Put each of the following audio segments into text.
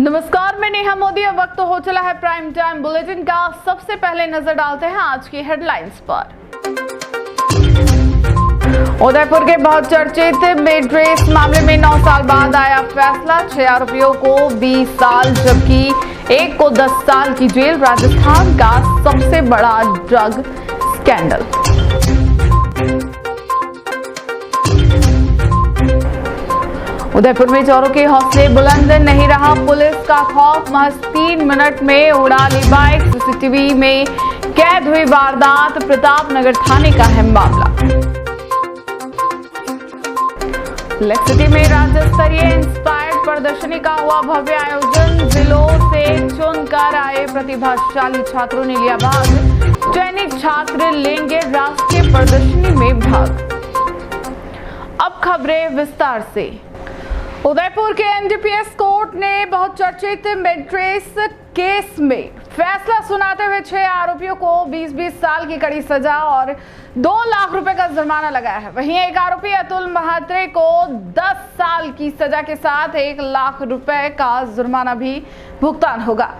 नमस्कार, मैं नेहा मोदी। अब वक्त हो चला है प्राइम टाइम बुलेटिन का। सबसे पहले नजर डालते हैं आज की हेडलाइंस पर। उदयपुर के बहुत चर्चित मिड रेस मामले में 9 साल बाद आया फैसला। 6 आरोपियों को 20 साल जबकि एक को 10 साल की जेल। राजस्थान का सबसे बड़ा ड्रग स्कैंडल। उदयपुर में चोरों के हौसले बुलंद, नहीं रहा पुलिस का खौफ। महज 3 मिनट में उड़ा ली बाइक। सीसीटीवी में कैद हुई वारदात। प्रतापनगर थाने का है मामला। लेक सिटी में राज्य स्तरीय इंस्पायर्ड प्रदर्शनी का हुआ भव्य आयोजन। जिलों से चुनकर आए प्रतिभाशाली छात्रों ने लिया भाग। चयनित छात्र लेंगे राष्ट्रीय प्रदर्शनी में भाग। अब खबरें विस्तार से। उदयपुर के एनडीपीएस कोर्ट ने बहुत चर्चित मिड रेस केस में फैसला सुनाते हुए 6 आरोपियों को 20-20 साल की कड़ी सजा और 2 लाख रुपए का जुर्माना लगाया है। वहीं एक आरोपी अतुल महात्रे को 10 साल की सजा के साथ 1 लाख रुपए का जुर्माना भी भुगतान होगा।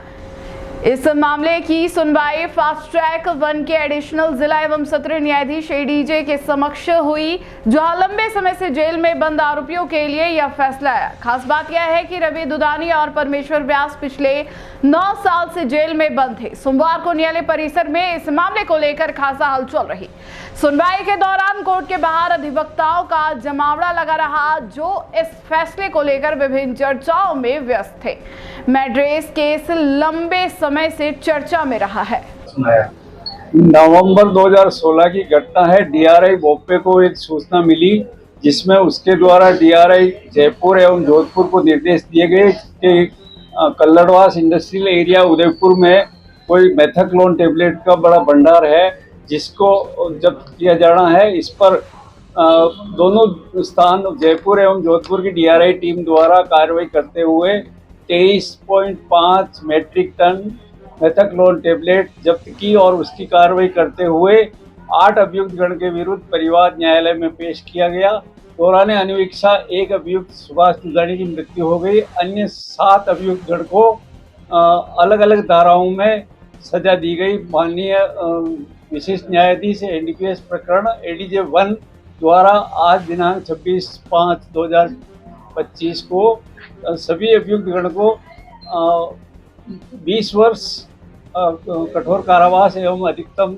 इस मामले की सुनवाई फास्ट ट्रैक 1 के एडिशनल जिला एवं सत्र न्यायाधीश एडीजे के समक्ष हुई, जहां लंबे समय से जेल में बंद आरोपियों के लिए यह फैसला आया। खास बात यह है कि रवि दुदानी और परमेश्वर व्यास पिछले 9 साल से जेल में बंद थे। सोमवार को न्यायालय परिसर में इस मामले को लेकर खासा हलचल रही। सुनवाई के दौरान कोर्ट के बाहर अधिवक्ताओं का जमावड़ा लगा रहा, जो इस फैसले को लेकर विभिन्न चर्चाओं में व्यस्त थे। मैड्रेस केस लंबे समय से चर्चा में रहा है। नवंबर 2016 की घटना है। डीआरआई बोप्पे को एक सूचना मिली जिसमें उसके द्वारा डीआरआई जयपुर एवं जोधपुर को निर्देश दिए गए कि कल्लड़वास इंडस्ट्रियल एरिया उदयपुर में कोई मेथाक्लोन टेबलेट का बड़ा भंडार है जिसको जब्त किया जाना है। इस पर दोनों स्थान जयपुर एवं जोधपुर की डीआरआई टीम द्वारा कार्रवाई करते हुए 23.5 मैट्रिक टन मेथाक्लोन टेबलेट जब्त की और उसकी कार्रवाई करते हुए 8 अभियुक्त गण के विरुद्ध परिवाद न्यायालय में पेश किया गया। दौरान अनुवीक्षा 1 अभियुक्त सुभाष दुदानी की मृत्यु हो गई। अन्य 7 अभियुक्त गण को अलग अलग धाराओं में सजा दी गई। माननीय विशिष्ट न्यायाधीश एनडीपीएस प्रकरण एडीजे 1 द्वारा आज दिनांक 26/5/2025 को सभी अभियुक्त गण को 20 वर्ष कठोर कारावास एवं अधिकतम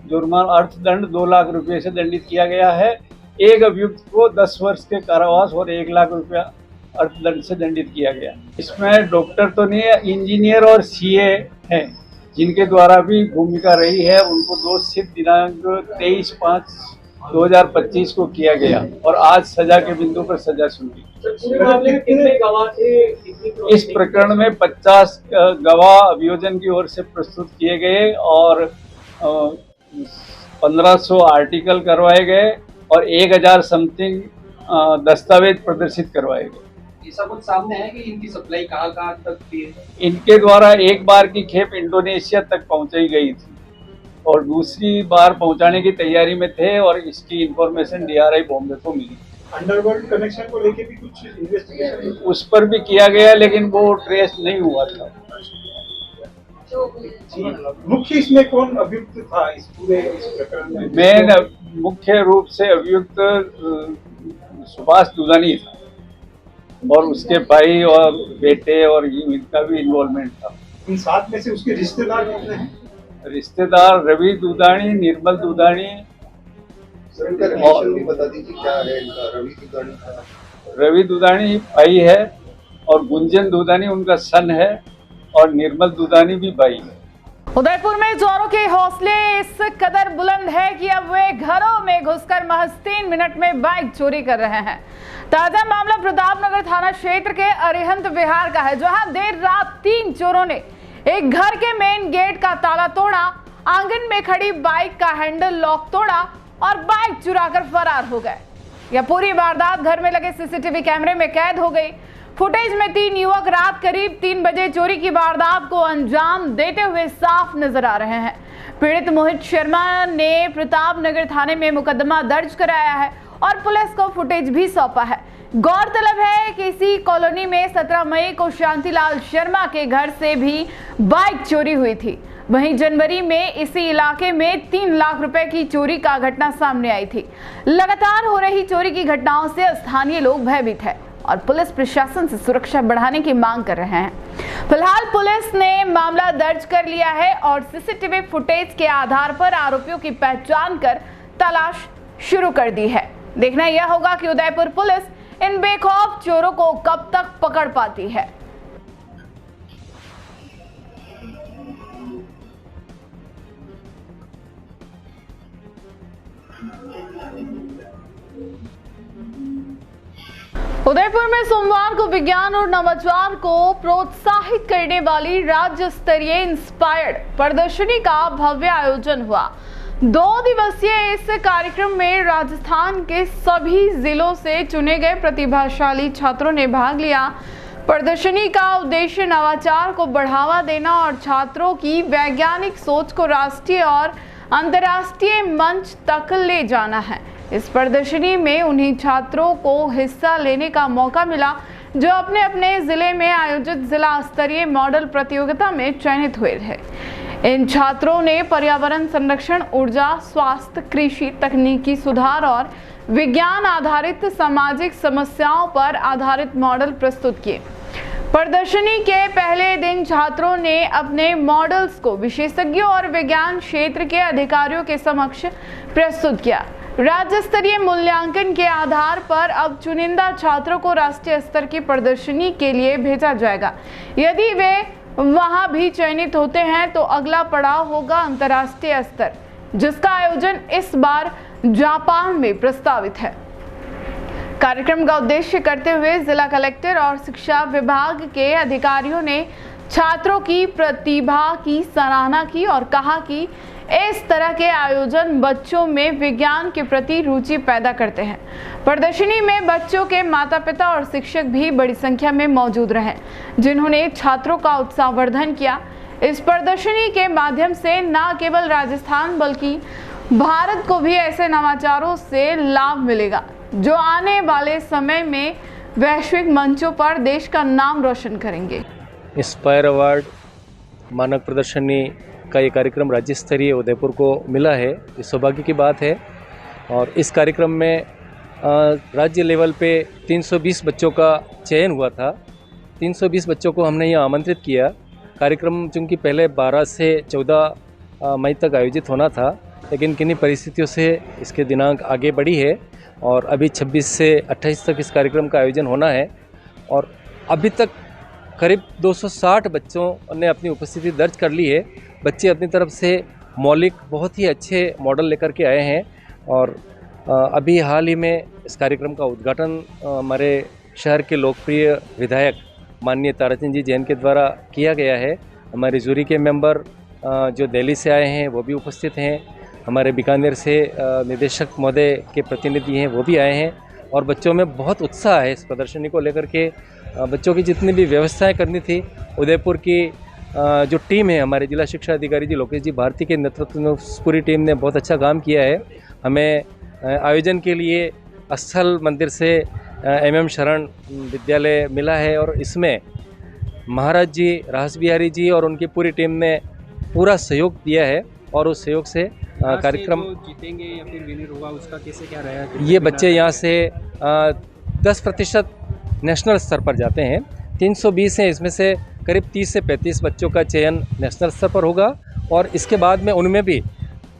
जुर्माना अर्थदंड 2 लाख रुपये से दंडित किया गया है। एक अभियुक्त को 10 वर्ष के कारावास और 1 लाख रुपया अर्थदंड से दंडित किया गया। इसमें डॉक्टर तो नहीं है, इंजीनियर और सीए हैं जिनके द्वारा भी भूमिका रही है। उनको दोषसिद्ध दिनांक 23/5/2025 को किया गया और आज सजा के बिंदु पर सजा सुनी। इस प्रकरण में 50 गवाह अभियोजन की ओर से प्रस्तुत किए गए और 1500 आर्टिकल करवाए गए और 1000 समथिंग दस्तावेज प्रदर्शित करवाए गए। ऐसा कुछ सामने है कि इनकी सप्लाई कहाँ तक थी? इनके द्वारा एक बार की खेप इंडोनेशिया तक पहुंचाई गई थी और दूसरी बार पहुंचाने की तैयारी में थे और इसकी इंफॉर्मेशन डीआरआई बॉम्बे को मिली। अंडरवर्ल्ड कनेक्शन को लेके भी कुछ इन्वेस्टिगेशन उस पर भी किया गया लेकिन वो ट्रेस नहीं हुआ था। मुख्य इसमें कौन अभियुक्त था इस पूरे प्रकरण में? मेन मुख्य रूप से अभियुक्त सुभाष दुदानी था और उसके भाई और बेटे और इनका भी इन्वॉल्वमेंट था। इन 7 में से उसके रिश्तेदार कितने हैं? रिश्तेदार रवि दुदानी, निर्मल दुदानी और बता दीजिए क्या है इनका। रवि दुदानी भाई है और गुंजन दुदानी उनका सन है और निर्मल दुदानी भी भाई है। उदयपुर में चोरों के हौसले इस कदर बुलंद है कि अब वे घरों में घुसकर महज 3 मिनट में बाइक चोरी कर रहे हैं। ताजा मामला प्रतापनगर थाना क्षेत्र के अरिहंत विहार का है, जहां देर रात 3 चोरों ने एक घर के मेन गेट का ताला तोड़ा, आंगन में खड़ी बाइक का हैंडल लॉक तोड़ा और बाइक चुराकर फरार हो गए। यह पूरी वारदात घर में लगे सीसीटीवी कैमरे में कैद हो गई। फुटेज में 3 युवक रात करीब 3 बजे चोरी की वारदात को अंजाम देते हुए साफ नजर आ रहे हैं। पीड़ित मोहित शर्मा ने प्रतापनगर थाने में मुकदमा दर्ज कराया है और पुलिस को फुटेज भी सौंपा है। गौरतलब है कि इसी कॉलोनी में 17 मई को शांतिलाल शर्मा के घर से भी बाइक चोरी हुई थी। वहीं जनवरी में इसी इलाके में 3 लाख रुपए की चोरी का घटना सामने आई थी। लगातार हो रही चोरी की घटनाओं से स्थानीय लोग भयभीत हैं और पुलिस प्रशासन से सुरक्षा बढ़ाने की मांग कर रहे हैं। फिलहाल पुलिस ने मामला दर्ज कर लिया है और सीसीटीवी फुटेज के आधार पर आरोपियों की पहचान कर तलाश शुरू कर दी है। देखना यह होगा कि उदयपुर पुलिस इन बेखौफ चोरों को कब तक पकड़ पाती है। उदयपुर में सोमवार को विज्ञान और नवाचार को प्रोत्साहित करने वाली राज्य स्तरीय इंस्पायर्ड प्रदर्शनी का भव्य आयोजन हुआ। 2 दिवसीय इस कार्यक्रम में राजस्थान के सभी जिलों से चुने गए प्रतिभाशाली छात्रों ने भाग लिया। प्रदर्शनी का उद्देश्य नवाचार को बढ़ावा देना और छात्रों की वैज्ञानिक सोच को राष्ट्रीय और अंतर्राष्ट्रीय मंच तक ले जाना है। इस प्रदर्शनी में उन्हीं छात्रों को हिस्सा लेने का मौका मिला जो अपने अपने जिले में आयोजित जिला स्तरीय मॉडल प्रतियोगिता में चयनित हुए थे। इन छात्रों ने पर्यावरण संरक्षण, ऊर्जा, स्वास्थ्य, कृषि, तकनीकी सुधार और विज्ञान आधारित सामाजिक समस्याओं पर आधारित मॉडल प्रस्तुत किए। प्रदर्शनी के पहले दिन छात्रों ने अपने मॉडल्स को विशेषज्ञों और विज्ञान क्षेत्र के अधिकारियों के समक्ष प्रस्तुत किया। राज्य स्तरीय मूल्यांकन के आधार पर अब चुनिंदा छात्रों को राष्ट्रीय स्तर की प्रदर्शनी के लिए भेजा जाएगा। यदि वे वहां भी चयनित होते हैं तो अगला पड़ाव होगा अंतर्राष्ट्रीय स्तर, जिसका आयोजन इस बार जापान में प्रस्तावित है। कार्यक्रम का उद्देश्य करते हुए जिला कलेक्टर और शिक्षा विभाग के अधिकारियों ने छात्रों की प्रतिभा की सराहना की और कहा कि इस तरह के आयोजन बच्चों में विज्ञान के प्रति रुचि पैदा करते हैं। प्रदर्शनी में बच्चों के माता-पिता और शिक्षक भी बड़ी संख्या में मौजूद रहे, जिन्होंने छात्रों का उत्साहवर्धन किया। इस प्रदर्शनी के माध्यम से न केवल राजस्थान बल्कि भारत को भी ऐसे नवाचारों से लाभ मिलेगा जो आने वाले समय में वैश्विक मंचों पर देश का नाम रोशन करेंगे। इंस्पायर अवार्ड मानक प्रदर्शनी का ये कार्यक्रम राज्य स्तरीय उदयपुर को मिला है। ये सौभाग्य की बात है। और इस कार्यक्रम में राज्य लेवल पे 320 बच्चों का चयन हुआ था। 320 बच्चों को हमने यहाँ आमंत्रित किया। कार्यक्रम चूँकि पहले 12 से 14 मई तक आयोजित होना था, लेकिन किन्हीं परिस्थितियों से इसके दिनांक आगे बढ़ी है और अभी 26 से 28 तक इस कार्यक्रम का आयोजन होना है। और अभी तक करीब 260 बच्चों ने अपनी उपस्थिति दर्ज कर ली है। बच्चे अपनी तरफ से मौलिक बहुत ही अच्छे मॉडल लेकर के आए हैं और अभी हाल ही में इस कार्यक्रम का उद्घाटन हमारे शहर के लोकप्रिय विधायक माननीय ताराचंद जी जैन के द्वारा किया गया है। हमारे जूरी के मेंबर जो दिल्ली से आए हैं वो भी उपस्थित हैं। हमारे बीकानेर से निदेशक महोदय के प्रतिनिधि हैं वो भी आए हैं और बच्चों में बहुत उत्साह है इस प्रदर्शनी को लेकर के। बच्चों की जितनी भी व्यवस्थाएं करनी थी, उदयपुर की जो टीम है, हमारे जिला शिक्षा अधिकारी जी लोकेश जी भारती के नेतृत्व में पूरी टीम ने बहुत अच्छा काम किया है। हमें आयोजन के लिए स्थल मंदिर से MM शरण विद्यालय मिला है और इसमें महाराज जी, रास बिहारी जी और उनकी पूरी टीम ने पूरा सहयोग दिया है और उस सहयोग से कार्यक्रम जीतेंगे या फिर विनर होगा उसका कैसे क्या रहेगा? ये बच्चे यहाँ से 10% नेशनल स्तर पर जाते हैं। 320 हैं, इसमें से करीब 30 से 35 बच्चों का चयन नेशनल स्तर पर होगा और इसके बाद में उनमें भी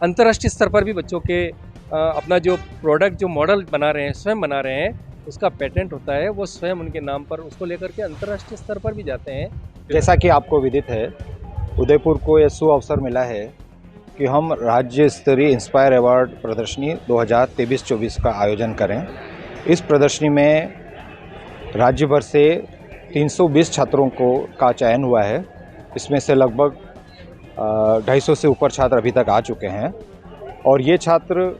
अंतर्राष्ट्रीय स्तर पर भी बच्चों के अपना जो प्रोडक्ट, जो मॉडल बना रहे हैं, स्वयं बना रहे हैं, उसका पेटेंट होता है, वो स्वयं उनके नाम पर उसको लेकर के अंतर्राष्ट्रीय स्तर पर भी जाते हैं। जैसा कि आपको विदित है, उदयपुर को यह सुअवसर मिला है कि हम राज्य स्तरीय इंस्पायर अवार्ड प्रदर्शनी 2023-24 का आयोजन करें। इस प्रदर्शनी में राज्य भर से 320 छात्रों का चयन हुआ है। इसमें से लगभग 250 से ऊपर छात्र अभी तक आ चुके हैं और ये छात्र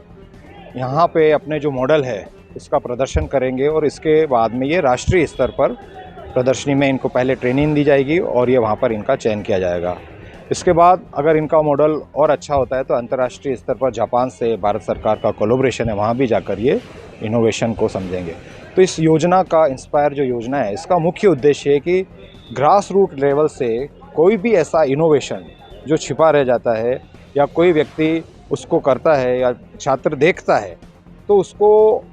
यहाँ पे अपने जो मॉडल है उसका प्रदर्शन करेंगे और इसके बाद में ये राष्ट्रीय स्तर पर प्रदर्शनी में इनको पहले ट्रेनिंग दी जाएगी और ये वहाँ पर इनका चयन किया जाएगा। इसके बाद अगर इनका मॉडल और अच्छा होता है तो अंतर्राष्ट्रीय स्तर पर जापान से भारत सरकार का कोलैबोरेशन है, वहाँ भी जाकर ये इनोवेशन को समझेंगे। तो इस योजना का इंस्पायर जो योजना है, इसका मुख्य उद्देश्य है कि ग्रास रूट लेवल से कोई भी ऐसा इनोवेशन जो छिपा रह जाता है या कोई व्यक्ति उसको करता है या छात्र देखता है, तो उसको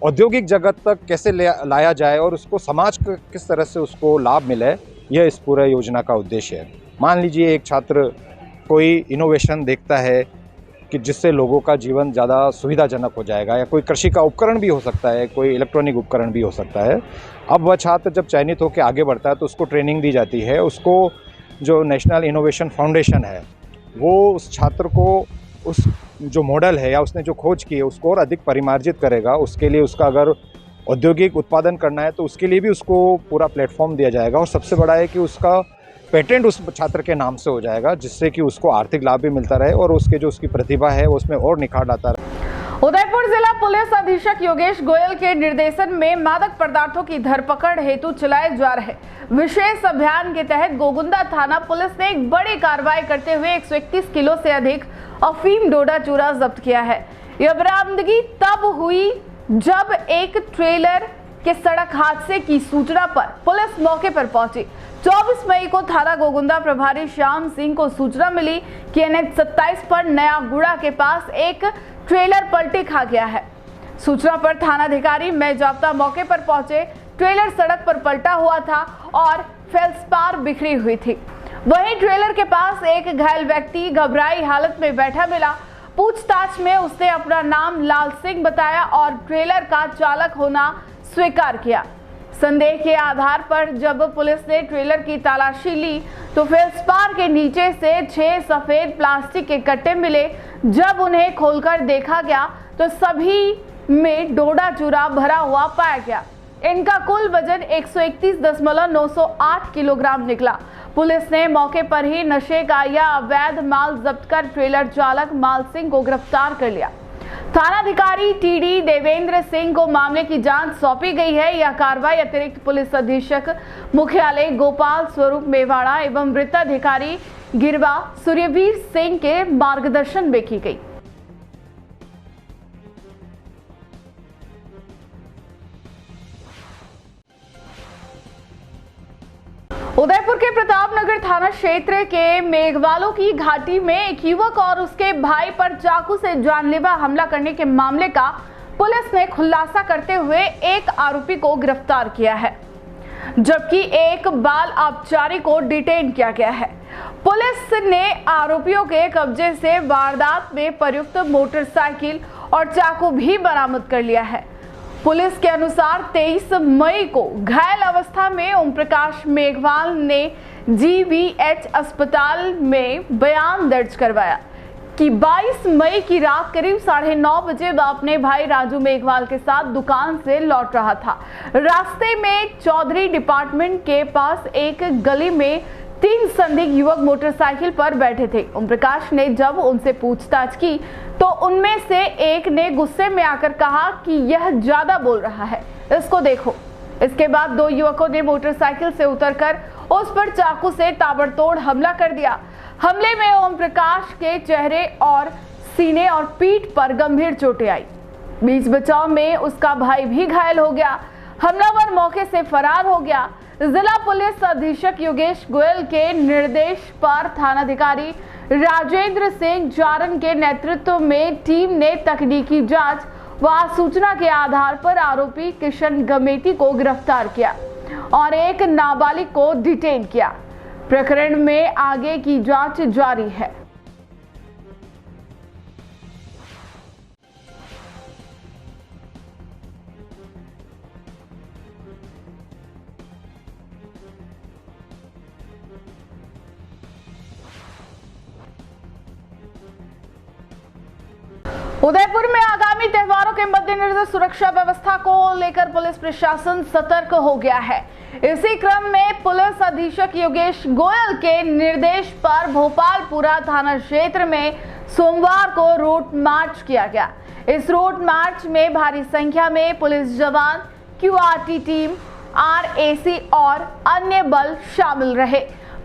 औद्योगिक जगत तक कैसे लाया जाए और उसको समाज को किस तरह से उसको लाभ मिले, यह इस पूरे योजना का उद्देश्य है। मान लीजिए एक छात्र कोई इनोवेशन देखता है कि जिससे लोगों का जीवन ज़्यादा सुविधाजनक हो जाएगा, या कोई कृषि का उपकरण भी हो सकता है, कोई इलेक्ट्रॉनिक उपकरण भी हो सकता है। अब वह छात्र जब चयनित होकर आगे बढ़ता है तो उसको ट्रेनिंग दी जाती है। उसको जो नेशनल इनोवेशन फाउंडेशन है वो उस छात्र को उस जो मॉडल है या उसने जो खोज की है उसको और अधिक परिमार्जित करेगा। उसके लिए उसका अगर औद्योगिक उत्पादन करना है तो उसके लिए भी उसको पूरा प्लेटफॉर्म दिया जाएगा। और सबसे बड़ा है कि उसका पेटेंट उस छात्र के नाम से हो जाएगा, जिससे कि उसको आर्थिक लाभ भी मिलता रहे और उसकी प्रतिभा है वो उसमें और निखार लाता रहे। उदयपुर जिला पुलिस अधीक्षक योगेश गोयल के निर्देशन में मादक पदार्थों की धरपकड़ हेतु चलाए जा रहे विशेष अभियान के तहत गोगुंदा थाना पुलिस ने एक बड़ी कार्रवाई करते हुए 131 किलो से अधिक अफीम डोडा चूरा जब्त किया है। यह बरामदगी तब हुई जब एक ट्रेलर के सड़क हादसे की सूचना पर पुलिस मौके पर पहुंची। 24 मई को थाना गोगुंदा प्रभारी श्याम सिंह को सूचना मिली कि NH 27 पर नया गुड़ा के पास एक ट्रेलर पलटी खा गया है। सूचना पर थानाधिकारी मेजाप्ता मौके पर पहुंचे। ट्रेलर सड़क पर पलटा हुआ था और फेल्सपार बिखरी हुई थी। वहीं ट्रेलर के पास एक घायल व्यक्ति घबराई हालत में बैठा मिला। पूछताछ में उसने अपना नाम लाल सिंह बताया और ट्रेलर का चालक होना स्वीकार किया। संदेह के आधार पर जब पुलिस ने ट्रेलर की तलाशी ली तो फेल्सपार के नीचे से 6 सफेद प्लास्टिक के कट्टे मिले। जब उन्हें खोलकर देखा गया तो सभी में डोडा चूरा भरा हुआ पाया गया। इनका कुल वजन 131.908 किलोग्राम निकला। पुलिस ने मौके पर ही नशे का या अवैध माल जब्त कर ट्रेलर चालक माल सिंह को गिरफ्तार कर लिया। थानाधिकारी TD देवेंद्र सिंह को मामले की जांच सौंपी गई है। यह कार्रवाई अतिरिक्त पुलिस अधीक्षक मुख्यालय गोपाल स्वरूप मेवाड़ा एवं वृत्ताधिकारी गिरवा सूर्यवीर सिंह के मार्गदर्शन में की गई। उदयपुर के प्रतापनगर थाना क्षेत्र के मेघवालों की घाटी में एक युवक और उसके भाई पर चाकू से जानलेवा हमला करने के मामले का पुलिस ने खुलासा करते हुए एक आरोपी को गिरफ्तार किया है, जबकि एक बाल अपचारी को डिटेन किया गया है। पुलिस ने आरोपियों के कब्जे से वारदात में प्रयुक्त मोटरसाइकिल और चाकू भी बरामद कर लिया है। पुलिस के अनुसार 23 मई को घायल अवस्था में ओम प्रकाश मेघवाल ने GVH अस्पताल में बयान दर्ज करवाया कि 22 मई की रात करीब 9:30 बजे वह अपने भाई राजू मेघवाल के साथ दुकान से लौट रहा था। रास्ते में चौधरी डिपार्टमेंट के पास एक गली में 3 संदिग्ध युवक मोटरसाइकिल पर बैठे थे। ओम प्रकाश ने जब उनसे पूछताछ की तो उनमें से एक ने गुस्से में आकर कहा कि यह ज्यादा बोल रहा है, इसको देखो। इसके बाद 2 युवकों ने मोटरसाइकिल से उतरकर उस पर चाकू से ताबड़तोड़ हमला कर दिया। हमले में ओम प्रकाश के चेहरे और सीने और पीठ पर गंभीर चोटें आई। बीच बचाव में उसका भाई भी घायल हो गया। हमलावर मौके से फरार हो गया। जिला पुलिस अधीक्षक योगेश गोयल के निर्देश पर थानाधिकारी राजेंद्र सिंह जारन के नेतृत्व में टीम ने तकनीकी जांच व सूचना के आधार पर आरोपी किशन गमेती को गिरफ्तार किया और एक नाबालिग को डिटेन किया। प्रकरण में आगे की जांच जारी है। उदयपुर में आगामी त्योहारों के मद्देनजर सुरक्षा व्यवस्था को लेकर पुलिस प्रशासन सतर्क हो गया है। इसी क्रम में पुलिस अधीक्षक योगेश गोयल के निर्देश पर भोपालपुरा थाना क्षेत्र में सोमवार को रोड मार्च किया गया। इस रोड मार्च में भारी संख्या में पुलिस जवान, QRT टीम, RAC और अन्य बल शामिल रहे।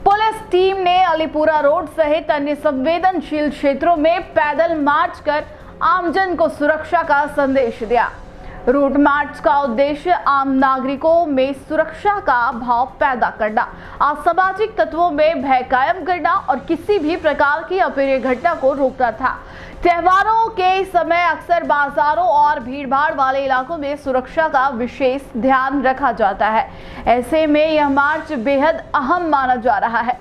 पुलिस टीम ने अलीपुरा रोड सहित अन्य संवेदनशील क्षेत्रों में पैदल मार्च कर आमजन को सुरक्षा का संदेश दिया। रूट मार्च का उद्देश्य आम नागरिकों में सुरक्षा का भाव पैदा करना, असामाजिक तत्वों में भय कायम करना और किसी भी प्रकार की अप्रिय घटना को रोकना था। त्योहारों के समय अक्सर बाजारों और भीड़भाड़ वाले इलाकों में सुरक्षा का विशेष ध्यान रखा जाता है। ऐसे में यह मार्च बेहद अहम माना जा रहा है।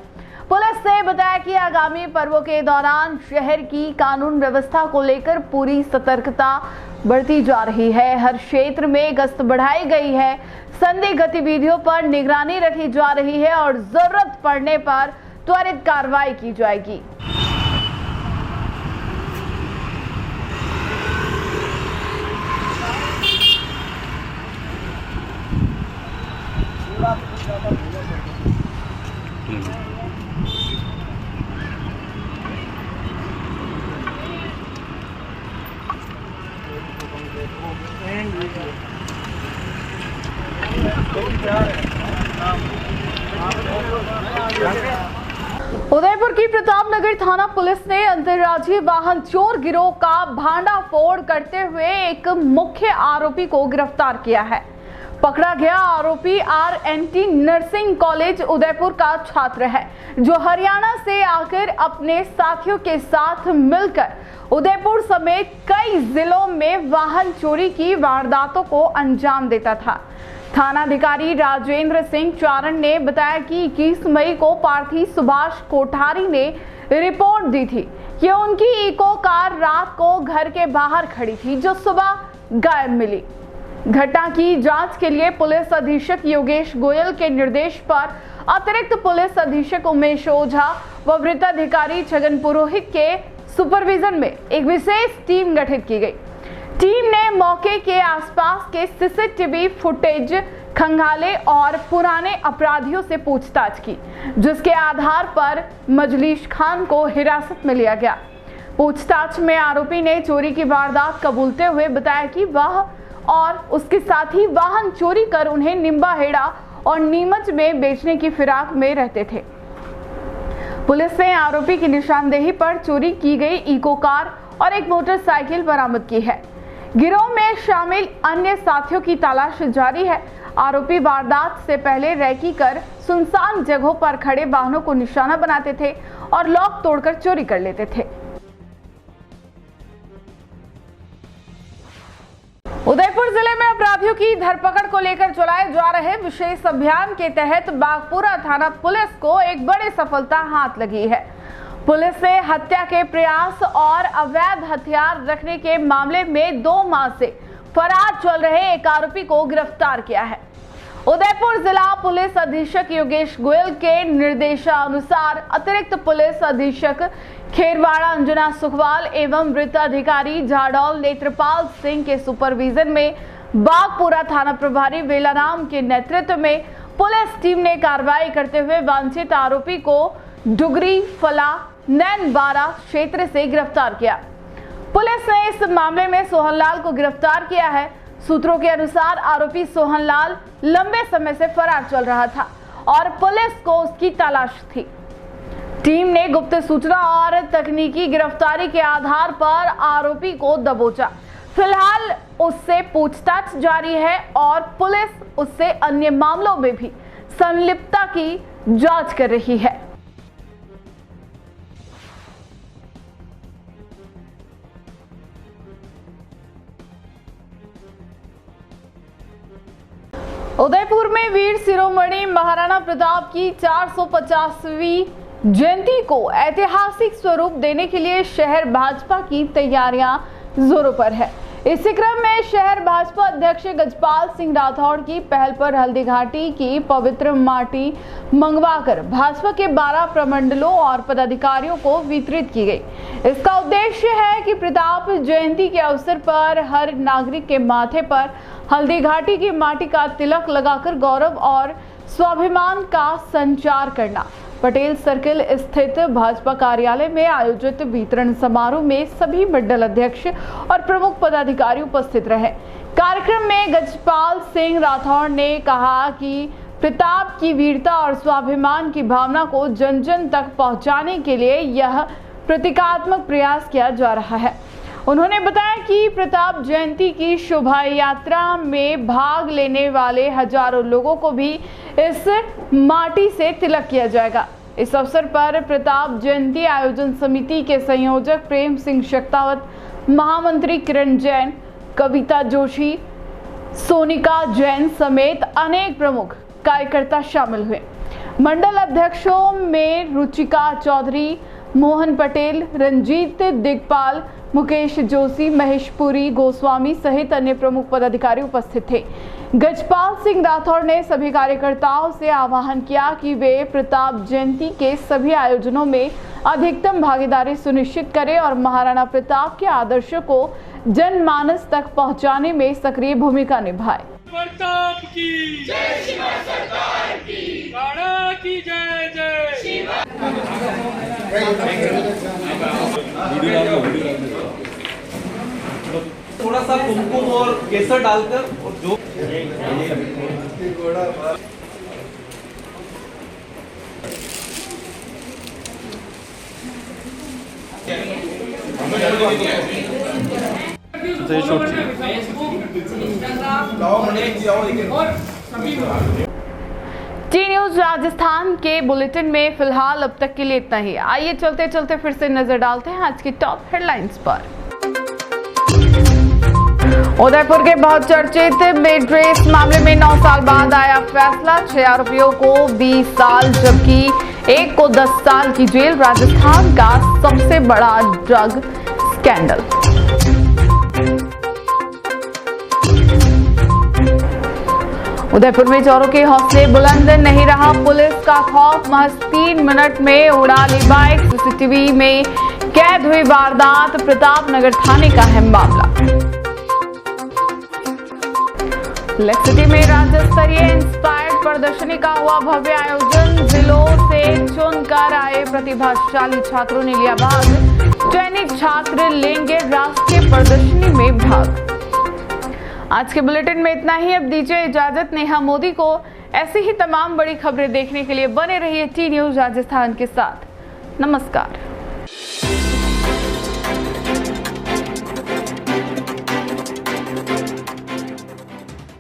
पुलिस ने बताया कि आगामी पर्वों के दौरान शहर की कानून व्यवस्था को लेकर पूरी सतर्कता बढ़ती जा रही है। हर क्षेत्र में गश्त बढ़ाई गई है, संदिग्ध गतिविधियों पर निगरानी रखी जा रही है और जरूरत पड़ने पर त्वरित कार्रवाई की जाएगी। उदयपुर की प्रतापनगर थाना पुलिस ने अंतर्राज्यीय वाहन चोर गिरोह का भांडाफोड़ करते हुए एक मुख्य आरोपी को गिरफ्तार किया है। पकड़ा गया आरोपी RNT नर्सिंग कॉलेज उदयपुर का छात्र है, जो हरियाणा से आकर अपने साथियों के साथ मिलकर उदयपुर समेत कई जिलों में वाहन चोरी की वारदातों को अंजाम देता था। थानाधिकारी राजेंद्र सिंह चारण ने बताया कि 21 मई को पार्थी सुभाष कोठारी ने रिपोर्ट दी थी कि उनकी इको कार रात को घर के बाहर खड़ी थी, जो सुबह गायब मिली। घटना की जांच के लिए पुलिस अधीक्षक योगेश गोयल के निर्देश पर अतिरिक्त पुलिस अधीक्षक उमेश ओझा व वृत्ताधिकारी छगन पुरोहित के सुपरविजन में एक विशेष टीम गठित की गई। टीम ने मौके के आसपास के सीसीटीवी फुटेज खंगाले और पुराने अपराधियों से पूछताछ की, जिसके आधार पर मजलीस खान को हिरासत में लिया गया। पूछताछ में आरोपी ने चोरी की वारदात कबूलते हुए बताया कि वह और उसके साथी वाहन चोरी कर उन्हें निम्बा हेड़ा और नीमच में बेचने की फिराक में रहते थे। पुलिस ने आरोपी की निशानदेही पर चोरी की गई इको कार और एक मोटरसाइकिल बरामद की है। गिरोह में शामिल अन्य साथियों की तलाश जारी है। आरोपी वारदात से पहले रैकी कर सुनसान जगहों पर खड़े वाहनों को निशाना बनाते थे और लॉक तोड़कर चोरी कर लेते थे। उदयपुर जिले में अपराधियों की धरपकड़ को लेकर चलाए जा रहे विशेष अभियान के तहत बागपुरा थाना पुलिस को एक बड़ी सफलता हाथ लगी है। पुलिस ने हत्या के प्रयास और अवैध हथियार रखने के मामले में 2 माह से फरार चल रहे एक आरोपी को गिरफ्तार किया है। उदयपुर जिला पुलिस अधीक्षक योगेश गोयल के निर्देशानुसार अतिरिक्त पुलिस अधीक्षक खेरवाड़ा अंजना सुखवाल एवं वृत्ताधिकारी झाडौल नेत्रपाल सिंह के सुपरविजन में बागपुरा थाना प्रभारी वेलाराम के नेतृत्व में पुलिस टीम ने कार्रवाई करते हुए वांछित आरोपी को डुगरी फला नैनबारा क्षेत्र से गिरफ्तार किया। पुलिस ने इस मामले में सोहनलाल को गिरफ्तार किया है। सूत्रों के अनुसार आरोपी सोहनलाल लंबे समय से फरार चल रहा था और पुलिस को उसकी तलाश थी। टीम ने गुप्त सूचना और तकनीकी गिरफ्तारी के आधार पर आरोपी को दबोचा। फिलहाल उससे पूछताछ जारी है और पुलिस उससे अन्य मामलों में भी संलिप्तता की जांच कर रही है। उदयपुर में वीर शिरोमणि महाराणा प्रताप की 450वीं जयंती को ऐतिहासिक स्वरूप देने के लिए शहर भाजपा की तैयारियां जोरों पर है। इसी क्रम में शहर भाजपा अध्यक्ष गजपाल सिंह राठौड़ की पहल पर हल्दीघाटी की पवित्र माटी मंगवाकर भाजपा के 12 प्रमंडलों और पदाधिकारियों को वितरित की गई। इसका उद्देश्य है कि प्रताप जयंती के अवसर पर हर नागरिक के माथे पर हल्दीघाटी की माटी का तिलक लगाकर गौरव और स्वाभिमान का संचार करना। पटेल सर्किल स्थित भाजपा कार्यालय में आयोजित वितरण समारोह में सभी मंडल अध्यक्ष और प्रमुख पदाधिकारी उपस्थित रहे। कार्यक्रम में गजपाल सिंह राठौड़ ने कहा कि प्रताप की वीरता और स्वाभिमान की भावना को जन जन तक पहुंचाने के लिए यह प्रतीकात्मक प्रयास किया जा रहा है। उन्होंने बताया कि प्रताप जयंती की शोभा यात्रा में भाग लेने वाले हजारों लोगों को भी इस माटी से तिलक किया जाएगा। इस अवसर पर प्रताप जयंती आयोजन समिति के संयोजक प्रेम सिंह शक्तावत, महामंत्री किरण जैन, कविता जोशी, सोनिका जैन समेत अनेक प्रमुख कार्यकर्ता शामिल हुए। मंडल अध्यक्षों में रुचिका चौधरी, मोहन पटेल, रंजीत दिगपाल, मुकेश जोशी, महेशपुरी गोस्वामी सहित अन्य प्रमुख पदाधिकारी उपस्थित थे। गजपाल सिंह राठौर ने सभी कार्यकर्ताओं से आह्वान किया कि वे प्रताप जयंती के सभी आयोजनों में अधिकतम भागीदारी सुनिश्चित करें और महाराणा प्रताप के आदर्शों को जनमानस तक पहुंचाने में सक्रिय भूमिका निभाएं। प्रताप की जय, शिवा सरकार की, राणा की जय जय। थोड़ा सा कुमकुम और केसर डालकर और जो टी न्यूज राजस्थान के बुलेटिन में फिलहाल अब तक के लिए इतना ही। आइए चलते चलते फिर से नजर डालते हैं आज की टॉप हेडलाइंस पर। उदयपुर के बहुचर्चित बेड रेस मामले में 9 साल बाद आया फैसला। 6 आरोपियों को 20 साल जबकि एक को 10 साल की जेल। राजस्थान का सबसे बड़ा ड्रग स्कैंडल। उदयपुर में चोरों के हौसले बुलंद नहीं रहा पुलिस का खौफ। महज 3 मिनट में उड़ा ली बाइक। सीसीटीवी में कैद हुई वारदात। प्रताप नगर थाने का है मामला। लेक सिटी में राज्य स्तरीय इंस्पायर्ड प्रदर्शनी का हुआ भव्य आयोजन। जिलों से चुनकर आए प्रतिभाशाली छात्रों ने लिया भाग। चयनित छात्र लेंगे राष्ट्रीय प्रदर्शनी में भाग। आज के बुलेटिन में इतना ही। अब दीजिए इजाजत नेहा मोदी को। ऐसी ही तमाम बड़ी खबरें देखने के लिए बने रहिए टी न्यूज राजस्थान के साथ। नमस्कार।